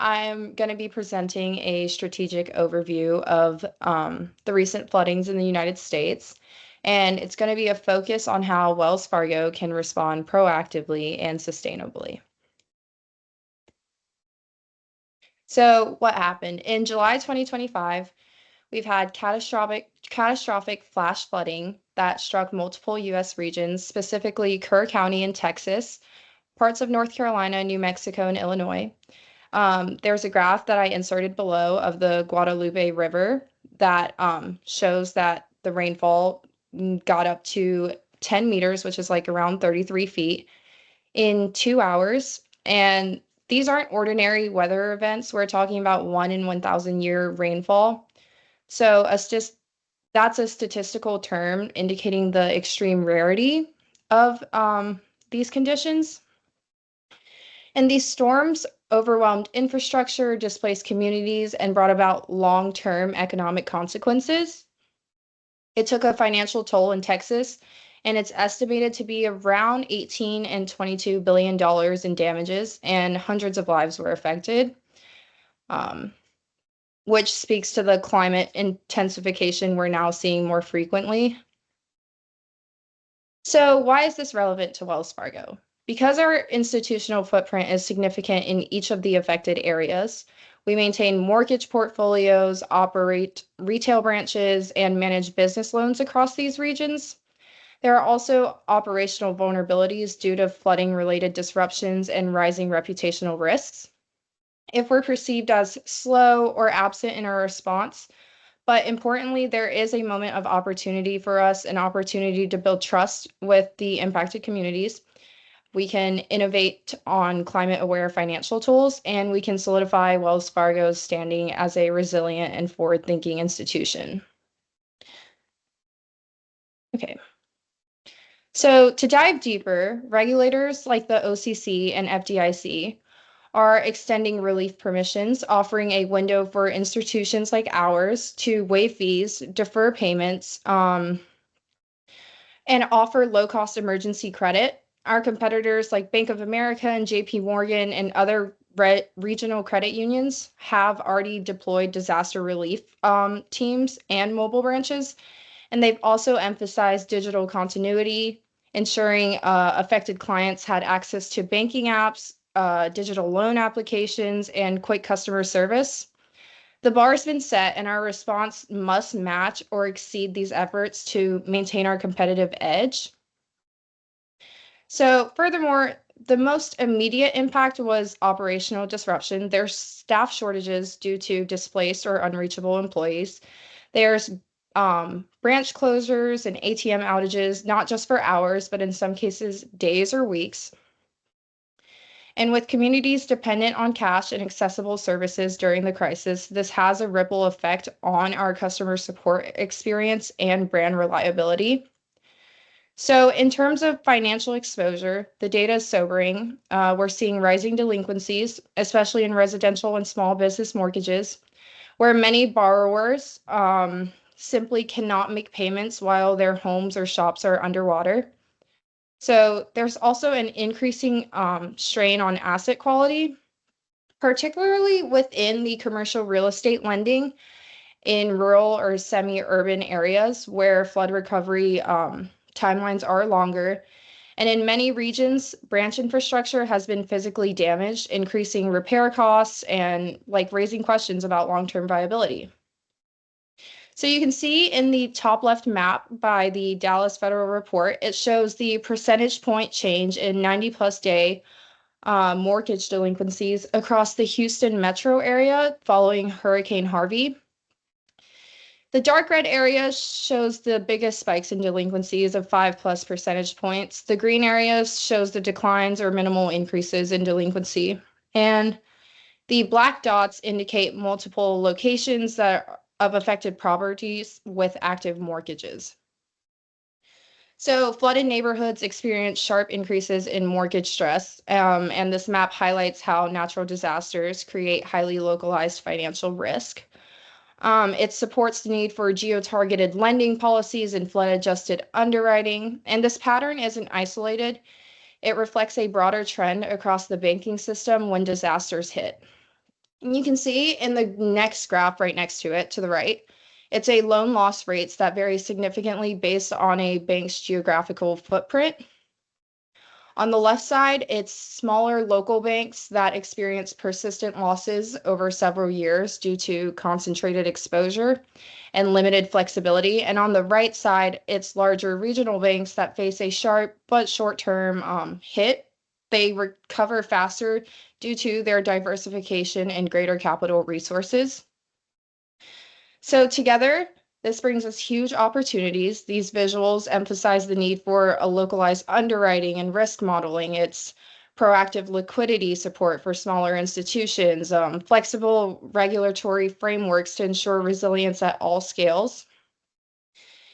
I'm going to be presenting a strategic overview of the recent floodings in the United States, and it's going to be a focus on how Wells Fargo can respond proactively and sustainably. So, what happened? In July 2025, we've had catastrophic flash flooding that struck multiple U.S. regions, specifically Kerr County in Texas, parts of North Carolina, New Mexico, and Illinois. There's a graph that I inserted below of the Guadalupe River that shows that the rainfall got up to 10 meters, which is like around 33 feet, in 2 hours. And these aren't ordinary weather events. We're talking about 1 in 1,000 year rainfall. So that's a statistical term indicating the extreme rarity of these conditions. And these storms overwhelmed infrastructure, displaced communities, and brought about long-term economic consequences. It took a financial toll in Texas, and it's estimated to be around 18 and $22 billion in damages, and hundreds of lives were affected, um, which speaks to the climate intensification we're now seeing more frequently. So, why is this relevant to Wells Fargo? Because our institutional footprint is significant in each of the affected areas, we maintain mortgage portfolios, operate retail branches, and manage business loans across these regions. There are also operational vulnerabilities due to flooding-related disruptions and rising reputational risks. If we're perceived as slow or absent in our response, but importantly, there is a moment of opportunity for us, an opportunity to build trust with the impacted communities. We can innovate on climate-aware financial tools, and we can solidify Wells Fargo's standing as a resilient and forward-thinking institution. Okay. So to dive deeper, regulators like the OCC and FDIC are extending relief permissions, offering a window for institutions like ours to waive fees, defer payments, and offer low-cost emergency credit. Our competitors like Bank of America and JP Morgan and other regional credit unions have already deployed disaster relief teams and mobile branches, and they've also emphasized digital continuity, ensuring affected clients had access to banking apps, digital loan applications, and quick customer service. The bar has been set, and our response must match or exceed these efforts to maintain our competitive edge. So, furthermore, the most immediate impact was operational disruption. There's staff shortages due to displaced or unreachable employees. There's branch closures and ATM outages, not just for hours, but in some cases, days or weeks. And with communities dependent on cash and accessible services during the crisis, this has a ripple effect on our customer support experience and brand reliability. So, in terms of financial exposure, the data is sobering. We're seeing rising delinquencies, especially in residential and small business mortgages, where many borrowers simply cannot make payments while their homes or shops are underwater. So there's also an increasing strain on asset quality, particularly within the commercial real estate lending in rural or semi-urban areas where flood recovery timelines are longer. And in many regions, branch infrastructure has been physically damaged, increasing repair costs and raising questions about long-term viability. So you can see in the top left map by the Dallas Federal Report, it shows the percentage point change in 90-plus day mortgage delinquencies across the Houston metro area following Hurricane Harvey. The dark red area shows the biggest spikes in delinquencies of 5+ percentage points. The green area shows the declines or minimal increases in delinquency. And the black dots indicate multiple locations of affected properties with active mortgages. So flooded neighborhoods experience sharp increases in mortgage stress, and this map highlights how natural disasters create highly localized financial risk. It supports the need for geo-targeted lending policies and flood-adjusted underwriting, and this pattern isn't isolated. It reflects a broader trend across the banking system when disasters hit. And you can see in the next graph right next to it, to the right, it's a loan loss rates that vary significantly based on a bank's geographical footprint. On the left side, it's smaller local banks that experience persistent losses over several years due to concentrated exposure and limited flexibility. And on the right side, it's larger regional banks that face a sharp but short-term hit. They recover faster due to their diversification and greater capital resources. So together, this brings us huge opportunities. These visuals emphasize the need for a localized underwriting and risk modeling. It's proactive liquidity support for smaller institutions, flexible regulatory frameworks to ensure resilience at all scales.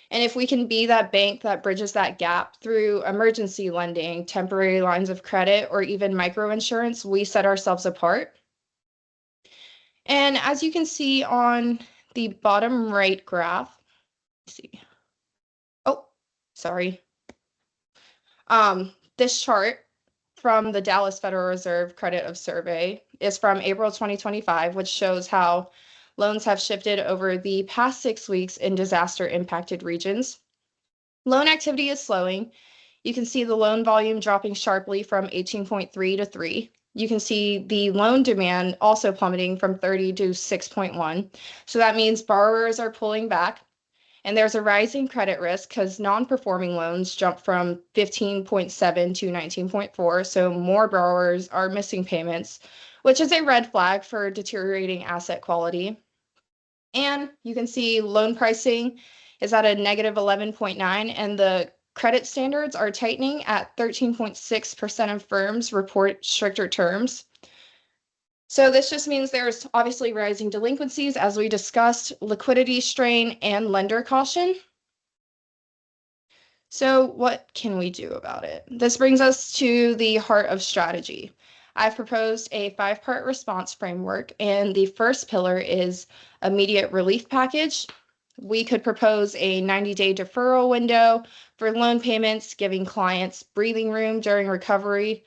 And if we can be that bank that bridges that gap through emergency lending, temporary lines of credit, or even microinsurance, we set ourselves apart. And as you can see on the bottom right graph, let's see. Oh, sorry. This chart from the Dallas Federal Reserve Credit of Survey is from April 2025, which shows how loans have shifted over the past 6 weeks in disaster impacted regions. Loan activity is slowing. You can see the loan volume dropping sharply from 18.3 to 3. You can see the loan demand also plummeting from 30 to 6.1. So that means borrowers are pulling back. And there's a rising credit risk because non-performing loans jump from 15.7 to 19.4. So more borrowers are missing payments, which is a red flag for deteriorating asset quality. And you can see loan pricing is at a negative 11.9, and the credit standards are tightening at 13.6% of firms report stricter terms. So this just means there's obviously rising delinquencies, as we discussed, liquidity strain, and lender caution. So what can we do about it? This brings us to the heart of strategy. I've proposed a 5-part response framework, and the first pillar is immediate relief package. We could propose a 90-day deferral window for loan payments, giving clients breathing room during recovery.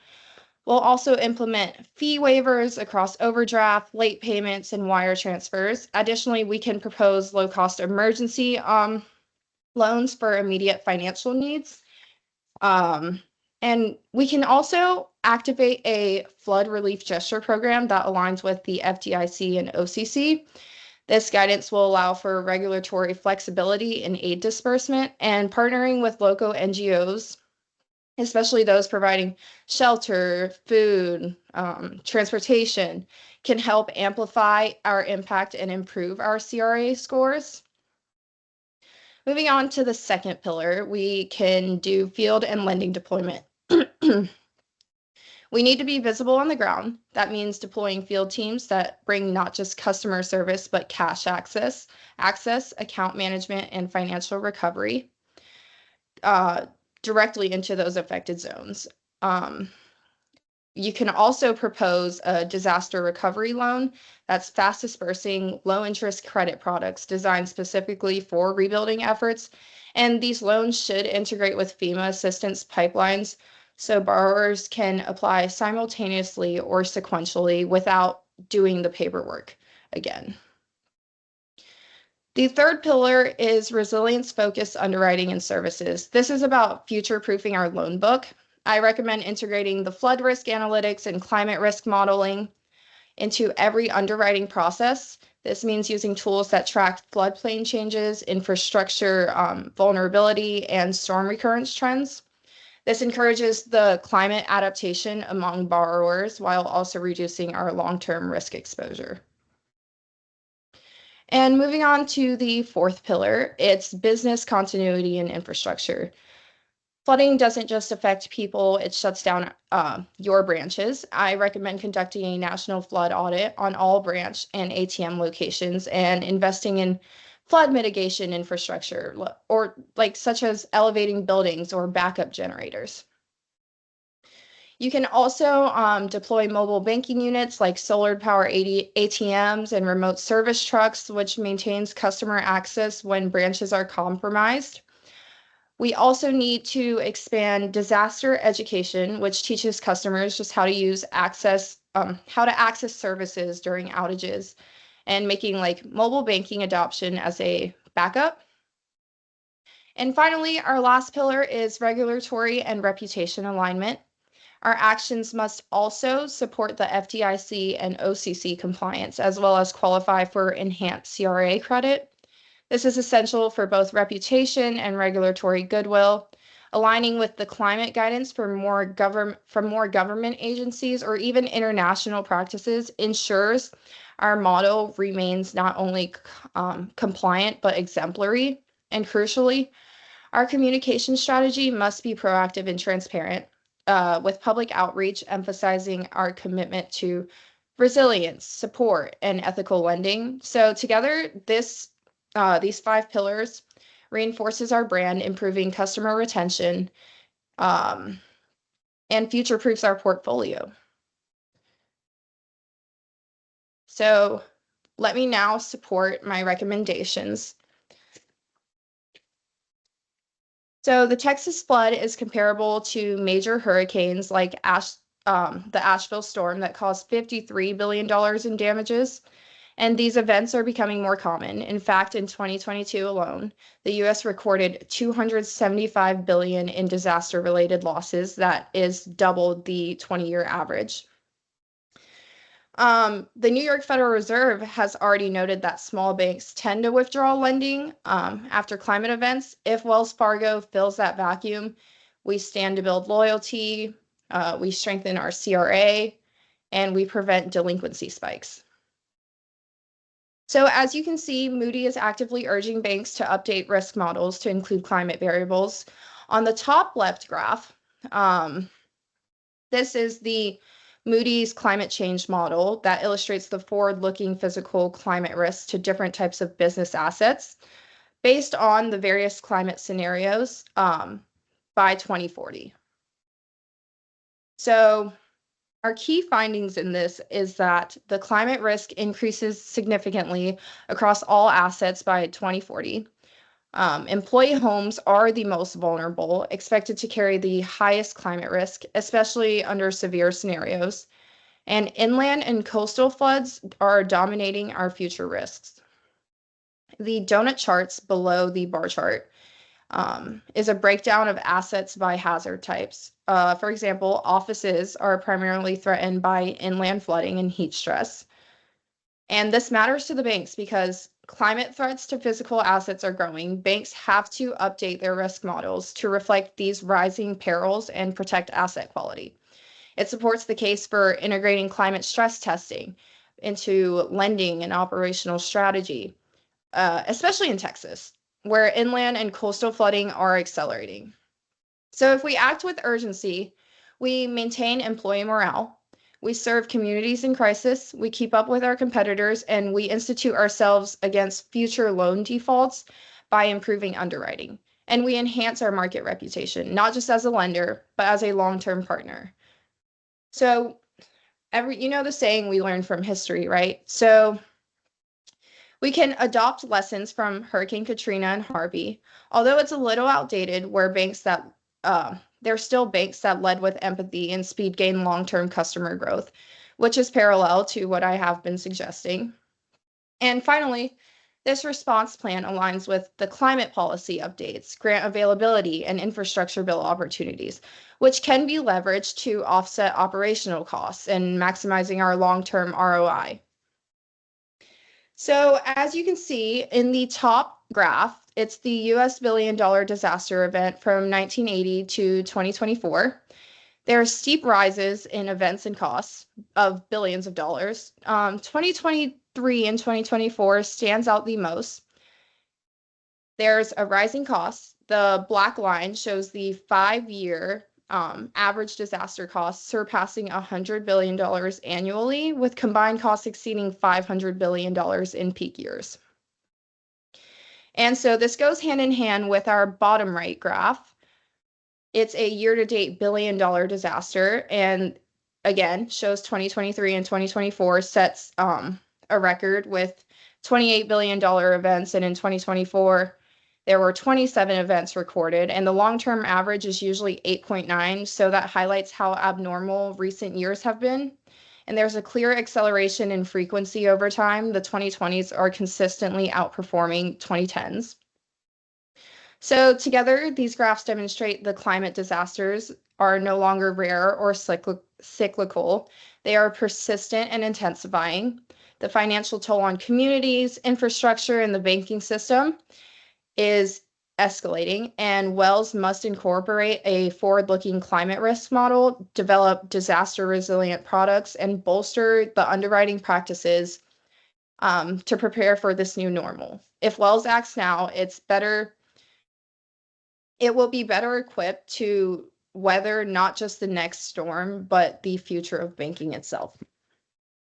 We'll also implement fee waivers across overdraft, late payments, and wire transfers. Additionally, we can propose low-cost emergency loans for immediate financial needs. And we can also activate a flood relief gesture program that aligns with the FDIC and OCC. This guidance will allow for regulatory flexibility in aid disbursement, and partnering with local NGOs, especially those providing shelter, food, transportation, can help amplify our impact and improve our CRA scores. Moving on to the second pillar, we can do field and lending deployment. We need to be visible on the ground. That means deploying field teams that bring not just customer service, but cash access, account management, and financial recovery directly into those affected zones. You can also propose a disaster recovery loan that's fast dispersing, low interest credit products designed specifically for rebuilding efforts. And these loans should integrate with FEMA assistance pipelines so borrowers can apply simultaneously or sequentially without doing the paperwork again. The third pillar is resilience-focused underwriting and services. This is about future-proofing our loan book. I recommend integrating the flood risk analytics and climate risk modeling into every underwriting process. This means using tools that track floodplain changes, infrastructure vulnerability, and storm recurrence trends. This encourages the climate adaptation among borrowers while also reducing our long-term risk exposure. And moving on to the fourth pillar, it's business continuity and infrastructure. Flooding doesn't just affect people, it shuts down your branches. I recommend conducting a national flood audit on all branch and ATM locations and investing in flood mitigation infrastructure, or such as elevating buildings or backup generators. You can also deploy mobile banking units like solar power ATMs and remote service trucks, which maintains customer access when branches are compromised. We also need to expand disaster education, which teaches customers just how to use access how to access services during outages, and making like mobile banking adoption as a backup. And finally, our last pillar is regulatory and reputation alignment. Our actions must also support the FDIC and OCC compliance, as well as qualify for enhanced CRA credit. This is essential for both reputation and regulatory goodwill. Aligning with the climate guidance from more government agencies or even international practices ensures our model remains not only compliant but exemplary. And crucially, our communication strategy must be proactive and transparent, with public outreach emphasizing our commitment to resilience, support, and ethical lending. So together, these 5 pillars reinforces our brand, improving customer retention, um, and future-proofs our portfolio. So let me now support my recommendations. So the Texas flood is comparable to major hurricanes like the Asheville storm that caused $53 billion in damages. And these events are becoming more common. In fact, in 2022 alone, the US recorded 275 billion in disaster-related losses. That is double the 20-year average. The New York Federal Reserve has already noted that small banks tend to withdraw lending after climate events. If Wells Fargo fills that vacuum, we stand to build loyalty, we strengthen our CRA, and we prevent delinquency spikes. So as you can see, Moody is actively urging banks to update risk models to include climate variables. On the top left graph, this is the Moody's climate change model that illustrates the forward-looking physical climate risks to different types of business assets based on the various climate scenarios by 2040. So our key findings in this is that the climate risk increases significantly across all assets by 2040. Employee homes are the most vulnerable, expected to carry the highest climate risk, especially under severe scenarios. And inland and coastal floods are dominating our future risks. The donut charts below the bar chart is a breakdown of assets by hazard types. For example, offices are primarily threatened by inland flooding and heat stress. And this matters to the banks because climate threats to physical assets are growing. Banks have to update their risk models to reflect these rising perils and protect asset quality. It supports the case for integrating climate stress testing into lending and operational strategy, especially in Texas, where inland and coastal flooding are accelerating. So if we act with urgency, we maintain employee morale, we serve communities in crisis, we keep up with our competitors, and we institute ourselves against future loan defaults by improving underwriting. And we enhance our market reputation, not just as a lender, but as a long-term partner. So you know the saying we learn from history, right? So we can adopt lessons from Hurricane Katrina and Harvey, although it's a little outdated where there are still banks that led with empathy and speed gain long-term customer growth, which is parallel to what I have been suggesting. And finally, this response plan aligns with the climate policy updates, grant availability, and infrastructure bill opportunities, which can be leveraged to offset operational costs and maximizing our long-term ROI. So as you can see in the top graph, it's the US billion-dollar disaster event from 1980 to 2024. There are steep rises in events and costs of billions of dollars. 2023 and 2024 stands out the most. There's a rising cost. The black line shows the 5-year average disaster costs surpassing $100 billion annually, with combined costs exceeding $500 billion in peak years. And so this goes hand in hand with our bottom right graph. It's a year-to-date billion-dollar disaster, and again, shows 2023 and 2024 sets a record with $28 billion events, and in 2024, there were 27 events recorded, and the long-term average is usually 8.9, so that highlights how abnormal recent years have been. and there's a clear acceleration in frequency over time. The 2020s are consistently outperforming 2010s. So together, these graphs demonstrate the climate disasters are no longer rare or cyclical. They are persistent and intensifying. The financial toll on communities, infrastructure, and the banking system is escalating, and Wells must incorporate a forward-looking climate risk model, develop disaster-resilient products, and bolster the underwriting practices to prepare for this new normal. If Wells acts now, it will be better equipped to weather not just the next storm, but the future of banking itself.